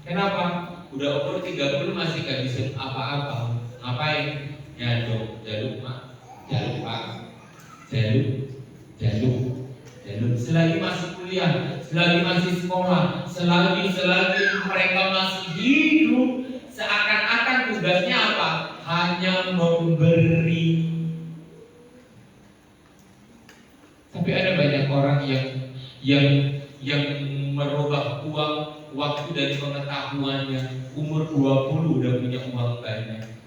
Kenapa? Udah umur 30 masih gak bisa apa-apa. Ngapain? Jaluk mak. Jaluk pak, jaluk. Selagi masih kuliah, selagi masih sekolah, selagi mereka masih hidup, seakan-akan tugasnya apa? Hanya memberi. Tapi ada banyak orang yang merubah uang, waktu dan pengetahuannya. Umur 20 udah punya uang banyak.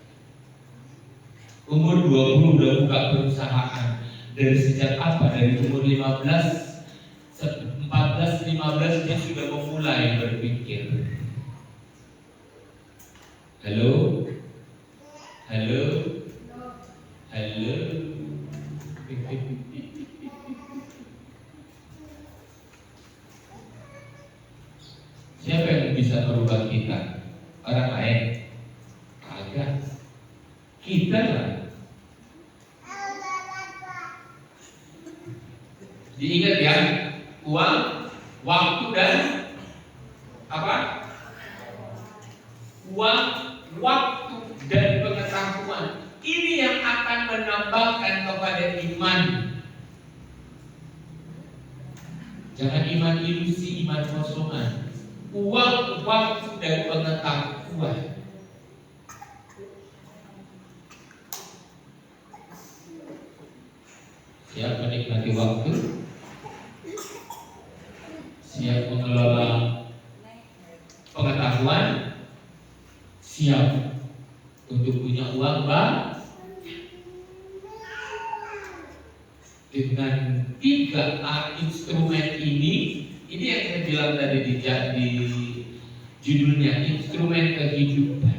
Umur 20 udah buka perusahaan. Dari sejak apa? Dari umur 14, 15 dia sudah memulai berpikir. Halo? Siapa yang bisa merubah kita? Orang lain? Agak. Kita lah. Diingat ya, uang, waktu dan apa? Uang, waktu dan pengetahuan. Ini yang akan menambahkan kepada iman. Jangan iman ilusi, iman kosongan. Uang, waktu dan pengetahuan. Siap menikmati waktu, siap mengelola pengetahuan, siap untuk punya uang banyak. Dengan 3 instrumen ini yang saya bilang tadi di judulnya, instrumen kehidupan.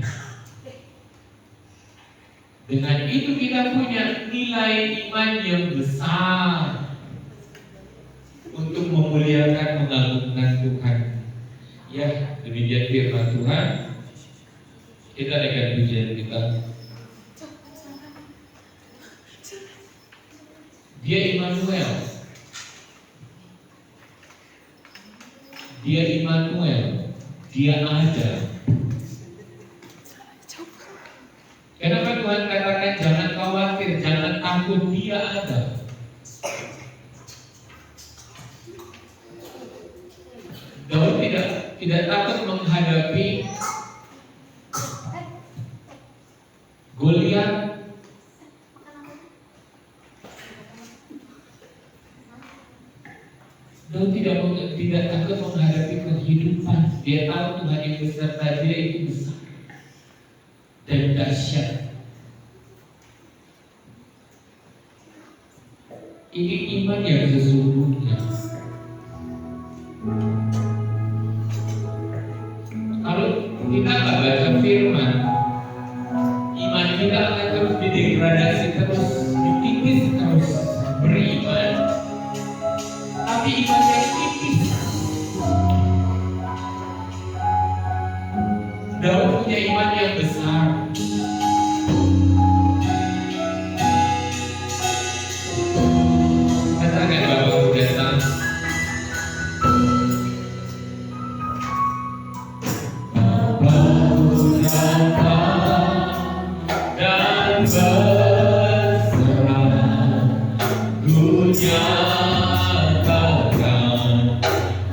Dengan itu kita punya nilai iman yang besar untuk memuliakan, mengagungkan Tuhan. Ya, demikian firman Tuhan. Kita naikkan pujian kita. Dia Immanuel. Dia Immanuel. Dia ada. Kenapa Tuhan katakan jangan khawatir, jangan takut, Dia ada. Daud tidak takut menghadapi Goliat. Daud tidak takut menghadapi kehidupan. Dia tahu Tuhan yang beserta dia itu besar dan dahsyat. Ini iman yang sesungguhnya. Kalau kita nggak baca firman, iman kita akan terus didegradasi, terus ditipis, terus beriman, tapi iman yang tipis. Daud punya iman yang besar. Katakan Bapak Budeta.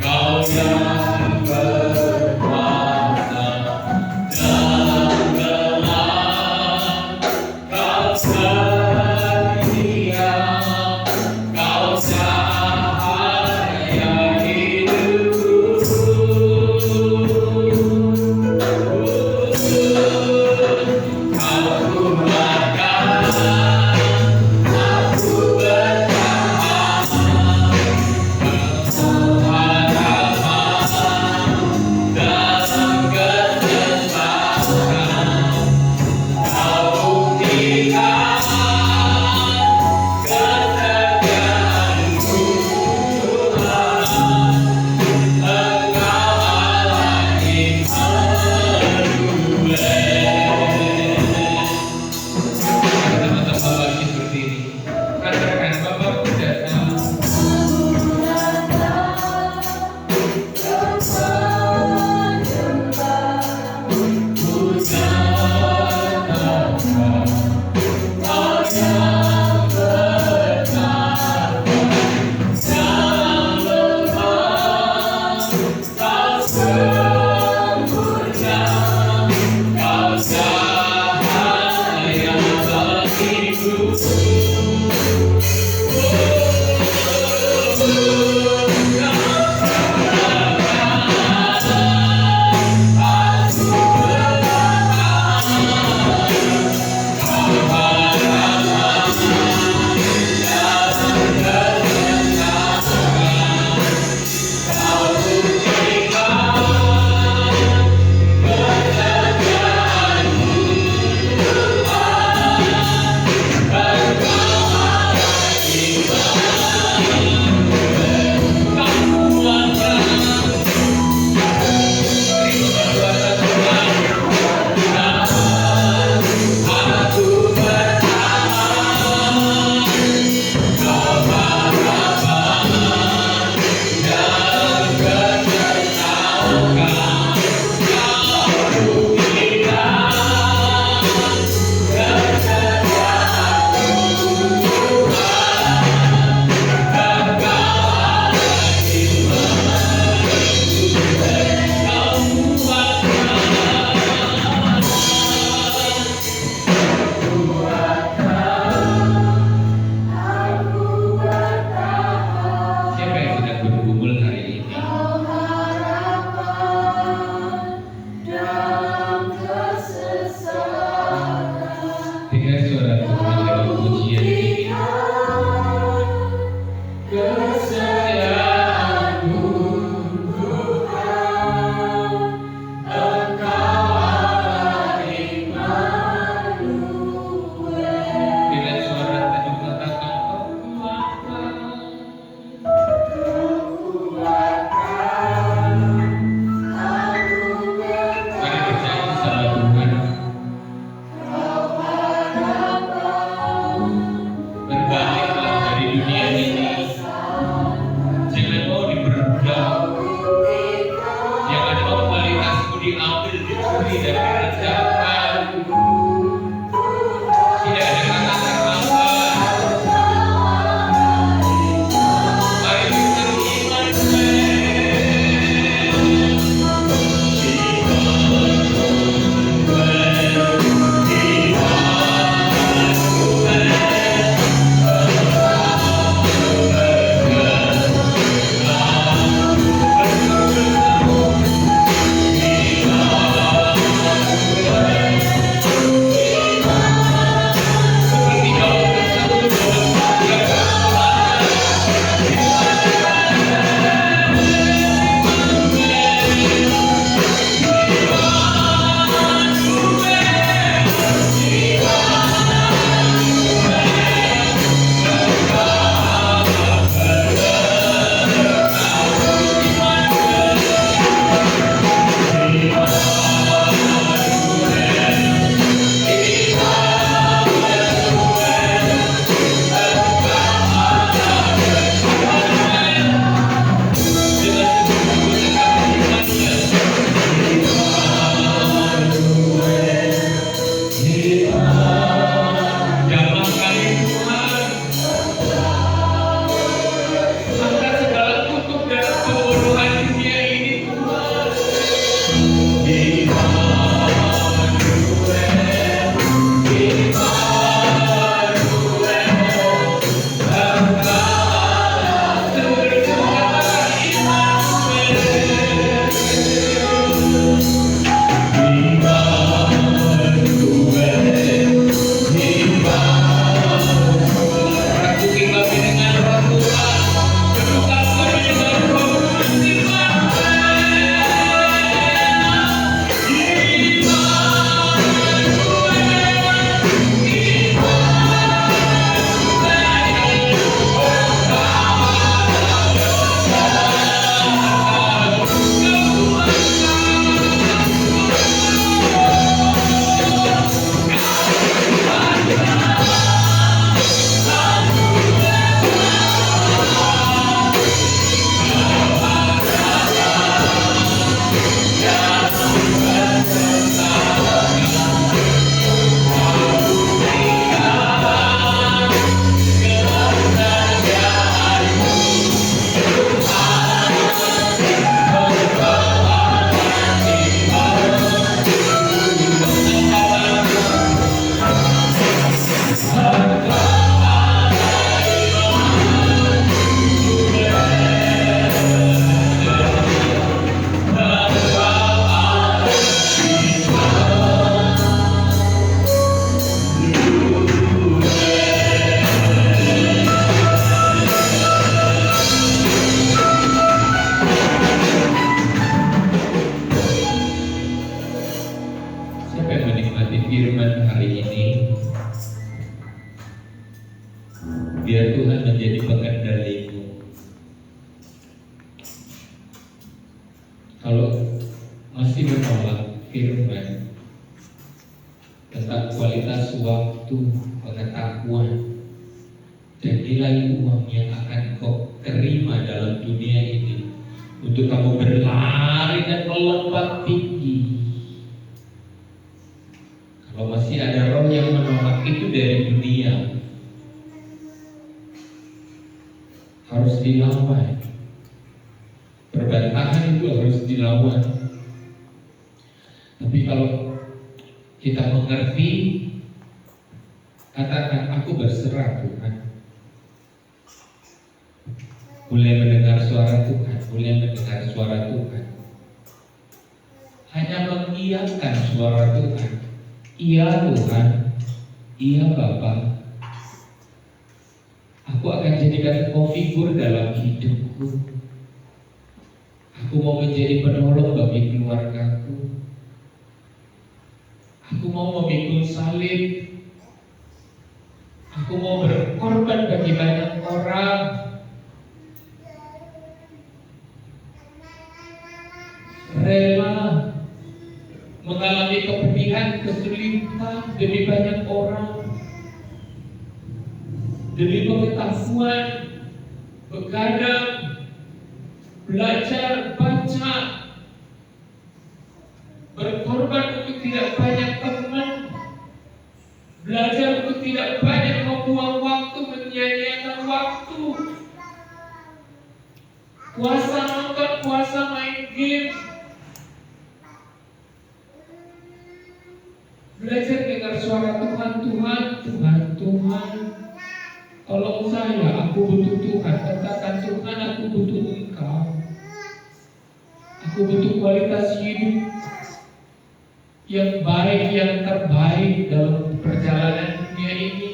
Kau yang berkuasa dan kalau masih menolak firman tentang kualitas waktu, pengetahuan, dan nilai uang yang akan kau terima dalam dunia ini untuk kamu berlari dan melompat tinggi. Kalau masih ada roh yang menolak itu dari dunia, harus dilawan. Perbantahan itu harus dilawan. Tapi kalau kita mengerti, katakan aku berserah Tuhan. Mulai mendengar suara Tuhan, mulai mendengar suara Tuhan. Hanya mengiyakan suara Tuhan. Iya Tuhan, iya Bapa. Aku akan jadikan Engkau figur dalam hidupku. Aku mau menjadi penolong bagi keluargaku. Aku mau memikul salib. Aku mau berkorban bagi banyak orang. Rela mengalami kepedihan, kesulitan demi banyak orang, demi pengetahuan, begadang, belajar, baca, berkorban untuk tidak banyak teman, belajar untuk tidak banyak membuang waktu, menyia-nyiakan waktu, puasa nonton, puasa main game, belajar dengar suara Tuhan, Tuhan, Tuhan, Tuhan. Tolong saya, aku butuh Tuhan. Katakan Tuhan, aku butuh Engkau. Aku butuh kualitas hidup yang baik, yang terbaik dalam perjalanan dunia ini.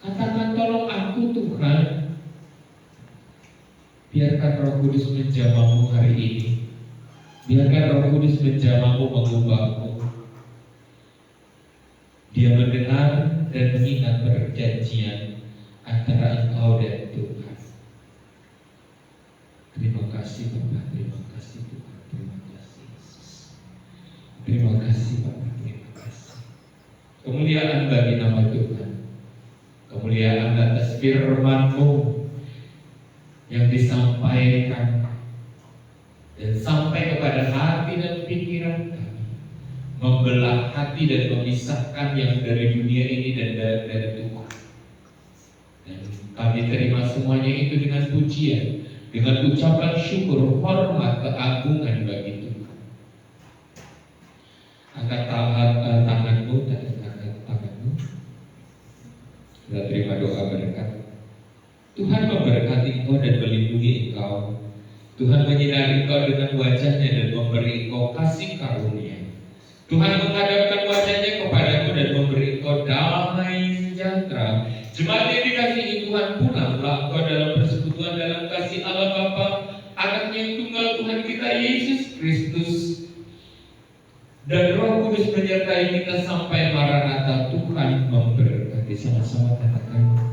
Katakan tolong aku Tuhan. Biarkan Roh Kudus menjamamu hari ini. Biarkan Roh Kudus menjamamu, mengubahmu. Dia mendengar dan mengingat perjanjian antara engkau dan Tuhan. Terima kasih Bapak, terima kasih Tuhan, terima kasih Yesus. Terima kasih Bapak, terima kasih. Kemuliaan bagi nama Tuhan. Kemuliaan atas firman-Mu yang disampaikan dan sampai kepada hati dan pikiran kami, membelah hati dan memisahkan yang dari dunia ini dan dari Tuhan. Dan kami terima semuanya itu dengan pujian, dengan ucapan syukur, hormat, keagungan bagi Tuhan. Angkat tanganmu, angkat tanganmu. Kita terima doa berkat. Tuhan memberkati engkau dan melindungi engkau. Tuhan menyinari engkau dengan wajahnya dan memberi engkau kasih karunia. Tuhan menghadapkan wajahnya kepadamu dan memberi engkau damai sejahtera. Jemaat yang dikasihi Tuhan, pulanglah engkau dalam persekutuan dalam kasih Allah Bapa, Anaknya yang tunggal Tuhan kita Yesus Kristus, dan Roh Kudus menyertai kita sampai Maranatha. Tuhan memberkati. Sama-sama katakan.